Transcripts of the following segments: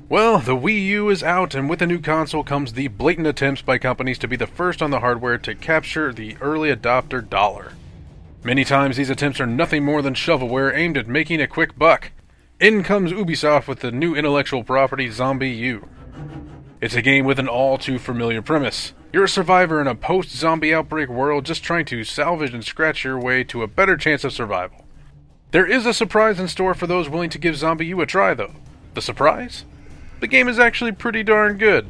Well, the Wii U is out, and with the new console comes the blatant attempts by companies to be the first on the hardware to capture the early adopter dollar. Many times these attempts are nothing more than shovelware aimed at making a quick buck. In comes Ubisoft with the new intellectual property Zombie U. It's a game with an all-too-familiar premise. You're a survivor in a post-zombie outbreak world just trying to salvage and scratch your way to a better chance of survival. There is a surprise in store for those willing to give Zombie U a try, though. The surprise? The game is actually pretty darn good.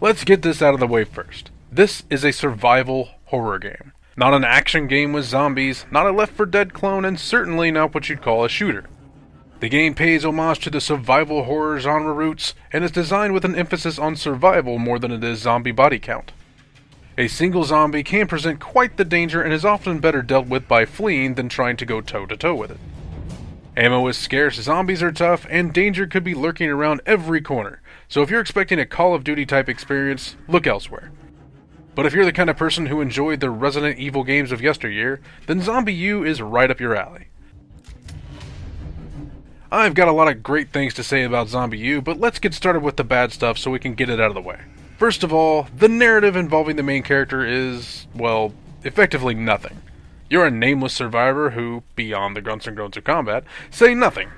Let's get this out of the way first. This is a survival horror game. Not an action game with zombies, not a Left 4 Dead clone, and certainly not what you'd call a shooter. The game pays homage to the survival horror genre roots, and is designed with an emphasis on survival more than it is zombie body count. A single zombie can present quite the danger and is often better dealt with by fleeing than trying to go toe-to-toe with it. Ammo is scarce, zombies are tough, and danger could be lurking around every corner, so if you're expecting a Call of Duty type experience, look elsewhere. But if you're the kind of person who enjoyed the Resident Evil games of yesteryear, then Zombie U is right up your alley. I've got a lot of great things to say about Zombie U, but let's get started with the bad stuff so we can get it out of the way. First of all, the narrative involving the main character is, well, effectively nothing. You're a nameless survivor who, beyond the grunts and groans of combat, say nothing.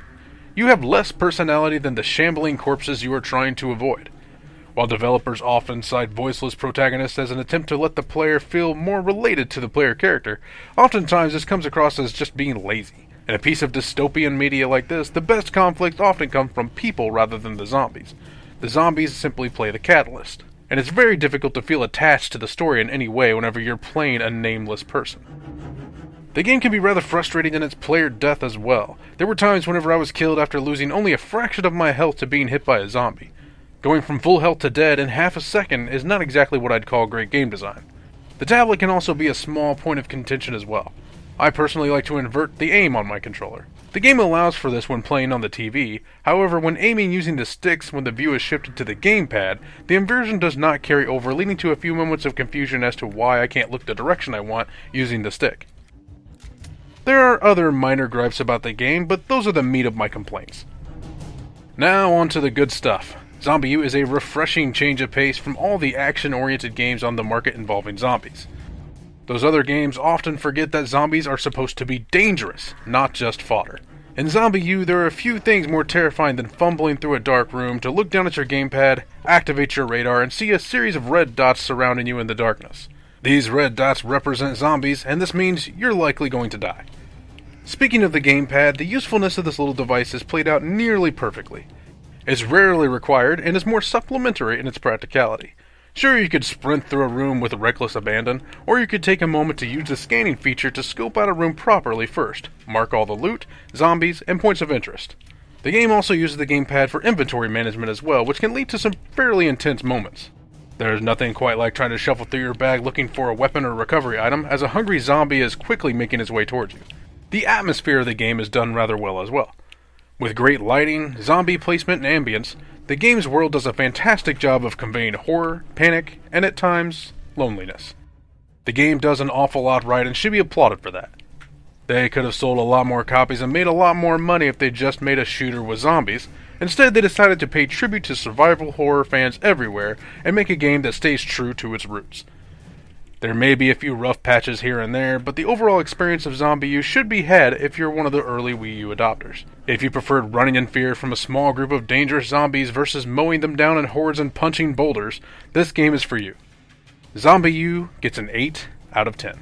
You have less personality than the shambling corpses you are trying to avoid. While developers often cite voiceless protagonists as an attempt to let the player feel more related to the player character, oftentimes this comes across as just being lazy. In a piece of dystopian media like this, the best conflicts often come from people rather than the zombies. The zombies simply play the catalyst, and it's very difficult to feel attached to the story in any way whenever you're playing a nameless person. The game can be rather frustrating in its player death as well. There were times whenever I was killed after losing only a fraction of my health to being hit by a zombie. Going from full health to dead in half a second is not exactly what I'd call great game design. The tablet can also be a small point of contention as well. I personally like to invert the aim on my controller. The game allows for this when playing on the TV, however when aiming using the sticks when the view is shifted to the gamepad, the inversion does not carry over, leading to a few moments of confusion as to why I can't look the direction I want using the stick. There are other minor gripes about the game, but those are the meat of my complaints. Now on to the good stuff. Zombie U is a refreshing change of pace from all the action-oriented games on the market involving zombies. Those other games often forget that zombies are supposed to be dangerous, not just fodder. In Zombie U, there are a few things more terrifying than fumbling through a dark room to look down at your gamepad, activate your radar, and see a series of red dots surrounding you in the darkness. These red dots represent zombies, and this means you're likely going to die. Speaking of the gamepad, the usefulness of this little device is played out nearly perfectly. It's rarely required, and is more supplementary in its practicality. Sure, you could sprint through a room with reckless abandon, or you could take a moment to use the scanning feature to scope out a room properly first, mark all the loot, zombies, and points of interest. The game also uses the gamepad for inventory management as well, which can lead to some fairly intense moments. There's nothing quite like trying to shuffle through your bag looking for a weapon or recovery item, as a hungry zombie is quickly making his way towards you. The atmosphere of the game is done rather well as well. With great lighting, zombie placement, and ambience, the game's world does a fantastic job of conveying horror, panic, and at times, loneliness. The game does an awful lot right and should be applauded for that. They could have sold a lot more copies and made a lot more money if they just made a shooter with zombies. Instead, they decided to pay tribute to survival horror fans everywhere and make a game that stays true to its roots. There may be a few rough patches here and there, but the overall experience of Zombie U should be had if you're one of the early Wii U adopters. If you preferred running in fear from a small group of dangerous zombies versus mowing them down in hordes and punching boulders, this game is for you. Zombie U gets an 8 out of 10.